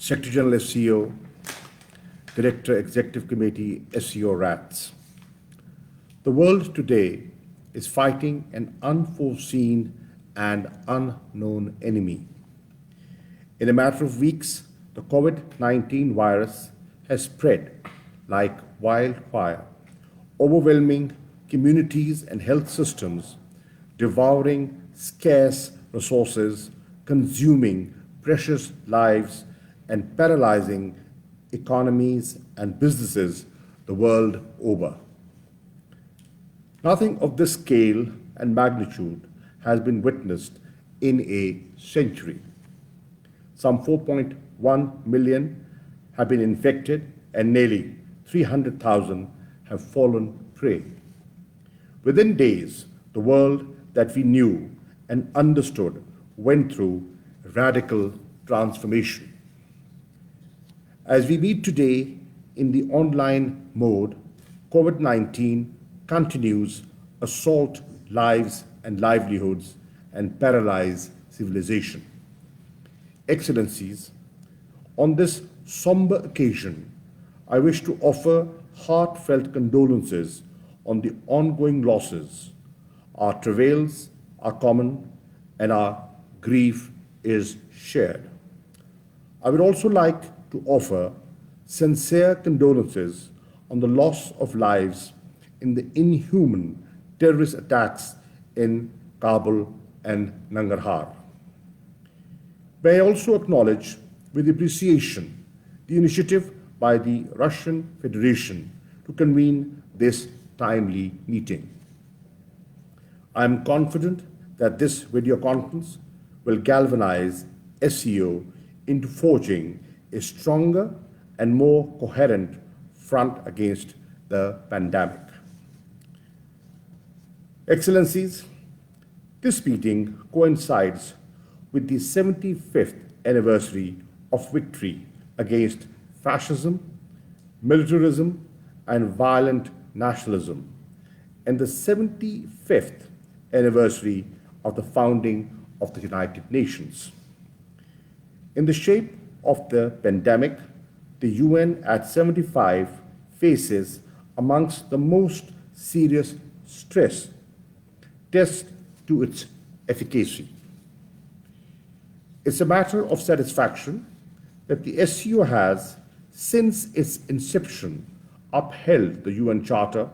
Secretary General SCO, Director Executive Committee SCO RATS. The world today is fighting an unforeseen and unknown enemy. In a matter of weeks, the COVID-19 virus has spread like wildfire, overwhelming communities and health systems, devouring scarce resources, consuming precious lives, and paralyzing economies and businesses the world over. Nothing of this scale and magnitude has been witnessed in a century. Some 4.1 million have been infected and nearly 300,000 have fallen prey. Within days, the world that we knew and understood went through radical transformation. As we meet today in the online mode, COVID-19 continues assault lives and livelihoods and paralyze civilization. Excellencies, on this somber occasion, I wish to offer heartfelt condolences on the ongoing losses. Our travails are common and our grief is shared. I would also like to offer sincere condolences on the loss of lives in the inhuman terrorist attacks in Kabul and Nangarhar. May I also acknowledge with appreciation the initiative by the Russian Federation to convene this timely meeting. I am confident that this video conference will galvanize SCO into forging a stronger and more coherent front against the pandemic. Excellencies, this meeting coincides with the 75th anniversary of victory against fascism, militarism, and violent nationalism, and the 75th anniversary of the founding of the United Nations. In the shape of the pandemic, the UN at 75 faces amongst the most serious stress, test to its efficacy. It's a matter of satisfaction that the SCO has, since its inception, upheld the UN Charter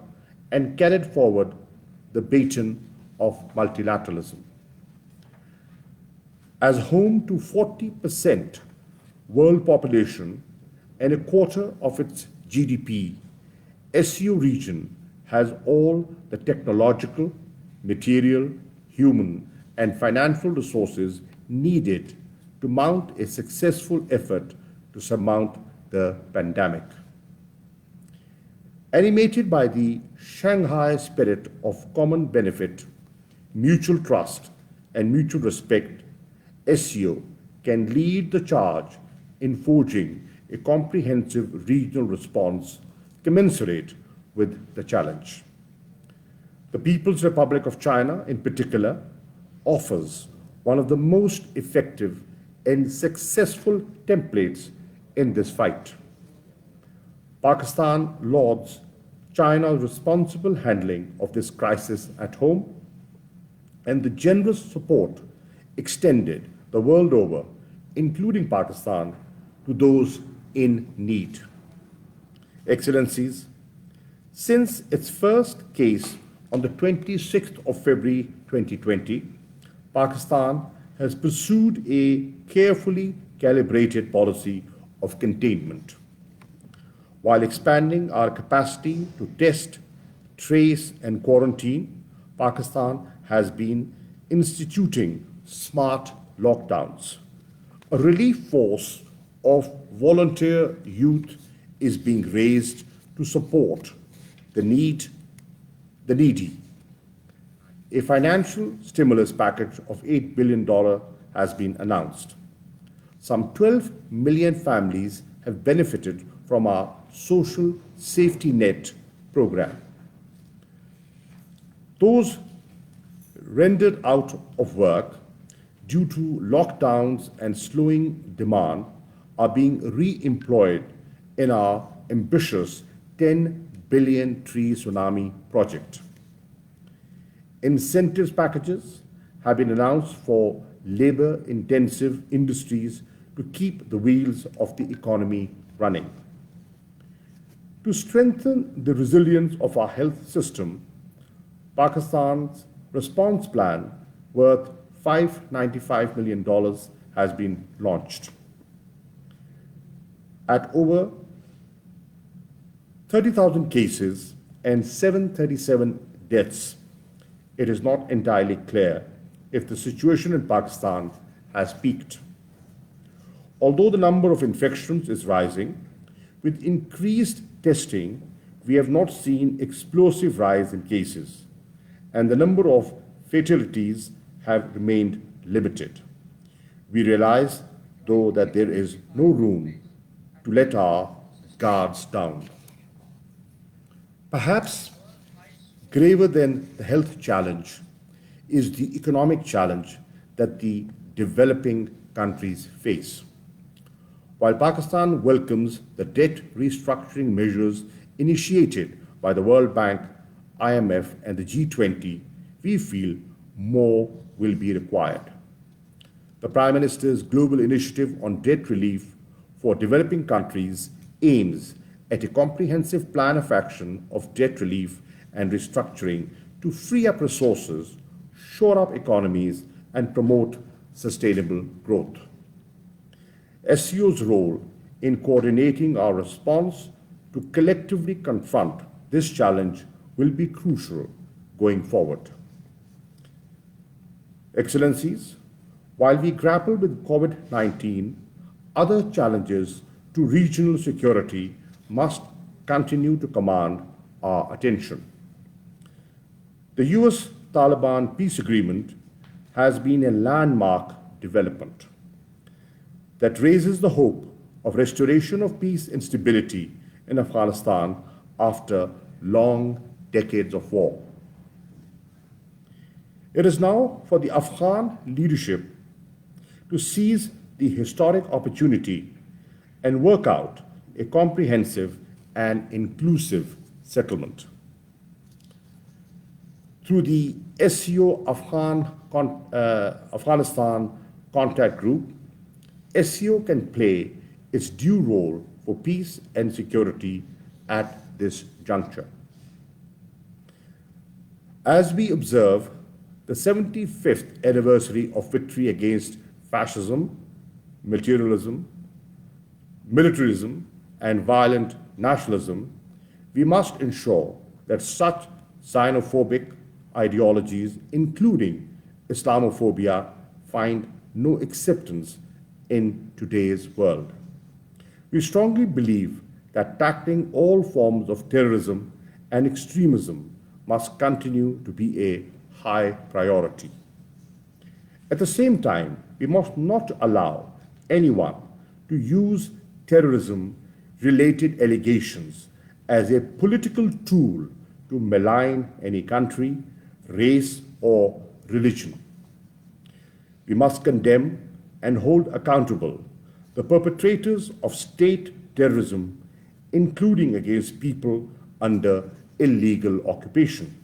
and carried forward the baton of multilateralism. As home to 40% world population and a quarter of its GDP, SCO region has all the technological, material, human, and financial resources needed to mount a successful effort to surmount the pandemic. Animated by the Shanghai spirit of common benefit, mutual trust, and mutual respect, SCO can lead the charge in forging a comprehensive regional response commensurate with the challenge. The People's Republic of China, in particular, offers one of the most effective and successful templates in this fight. Pakistan lauds China's responsible handling of this crisis at home and the generous support extended the world over, including Pakistan, to those in need. Excellencies, since its first case on the 26th of February 2020, Pakistan has pursued a carefully calibrated policy of containment. While expanding our capacity to test, trace, and quarantine, Pakistan has been instituting smart lockdowns. A relief force of volunteer youth is being raised to support the needy. A financial stimulus package of $8 billion has been announced. Some 12 million families have benefited from our social safety net program. Those rendered out of work due to lockdowns and slowing demand are being re-employed in our ambitious 10 billion tree tsunami project. Incentives packages have been announced for labor-intensive industries to keep the wheels of the economy running. To strengthen the resilience of our health system, Pakistan's response plan worth $595 million has been launched. At over 30,000 cases and 737 deaths, it is not entirely clear if the situation in Pakistan has peaked. Although the number of infections is rising, with increased testing, we have not seen explosive rise in cases, and the number of fatalities have remained limited. We realize, though, that there is no room to let our guards down. Perhaps graver than the health challenge is the economic challenge that the developing countries face. While Pakistan welcomes the debt restructuring measures initiated by the World Bank, IMF, and the G20, we feel more will be required. The Prime Minister's Global Initiative on Debt Relief for Developing Countries aims at a comprehensive plan of action of debt relief and restructuring to free up resources, shore up economies, and promote sustainable growth. SCO's role in coordinating our response to collectively confront this challenge will be crucial going forward. Excellencies, while we grapple with COVID-19, other challenges to regional security must continue to command our attention. The US-Taliban peace agreement has been a landmark development that raises the hope of restoration of peace and stability in Afghanistan after long decades of war. It is now for the Afghan leadership to seize the historic opportunity and work out a comprehensive and inclusive settlement. Through the SCO Afghanistan Contact Group, SCO can play its due role for peace and security at this juncture. As we observe the 75th anniversary of victory against fascism, materialism, militarism, and violent nationalism, we must ensure that such xenophobic ideologies, including Islamophobia, find no acceptance in today's world. We strongly believe that tackling all forms of terrorism and extremism must continue to be a high priority. At the same time, we must not allow anyone to use terrorism-related allegations as a political tool to malign any country, race, or religion. We must condemn and hold accountable the perpetrators of state terrorism, including against people under illegal occupation.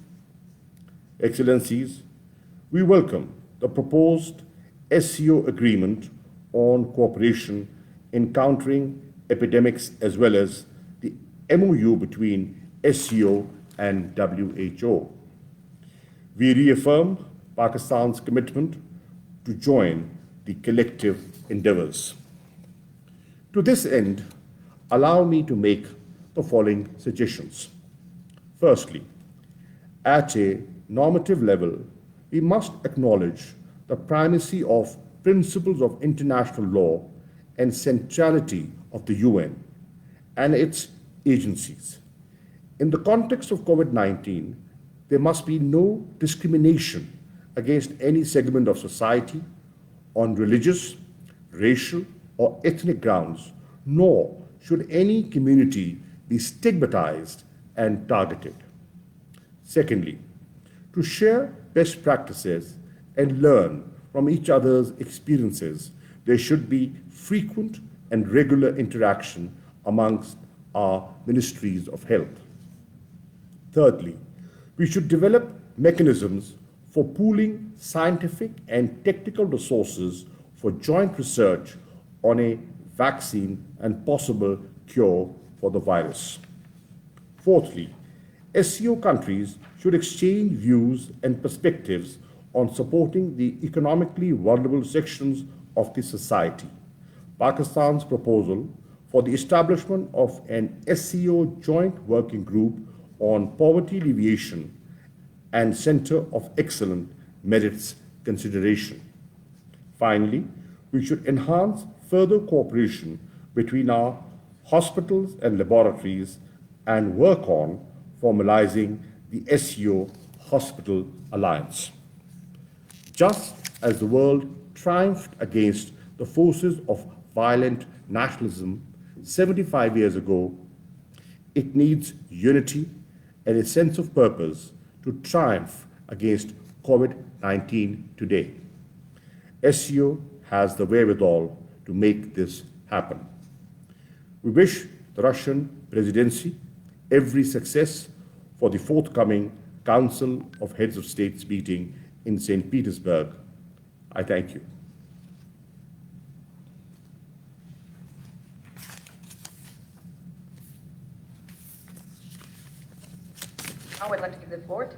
Excellencies, we welcome the proposed SCO agreement on cooperation in countering epidemics as well as the MOU between SCO and WHO. We reaffirm Pakistan's commitment to join the collective endeavors. To this end, allow me to make the following suggestions. Firstly, at a normative level, we must acknowledge the primacy of principles of international law and centrality of the UN and its agencies. In the context of COVID-19, there must be no discrimination against any segment of society on religious, racial, or ethnic grounds, nor should any community be stigmatized and targeted. Secondly, to share best practices and learn from each other's experiences, there should be frequent and regular interaction amongst our ministries of health. Thirdly, we should develop mechanisms for pooling scientific and technical resources for joint research on a vaccine and possible cure for the virus. Fourthly, SCO countries should exchange views and perspectives on supporting the economically vulnerable sections of the society. Pakistan's proposal for the establishment of an SCO joint working group on poverty alleviation and Center of Excellence merits consideration. Finally, we should enhance further cooperation between our hospitals and laboratories and work on formalizing the SCO Hospital Alliance. Just as the world triumphed against the forces of violent nationalism 75 years ago, it needs unity and a sense of purpose to triumph against COVID-19 today. SCO has the wherewithal to make this happen. We wish the Russian presidency every success for the forthcoming Council of Heads of States meeting in St. Petersburg. I thank you. Now I'd like to give the floor to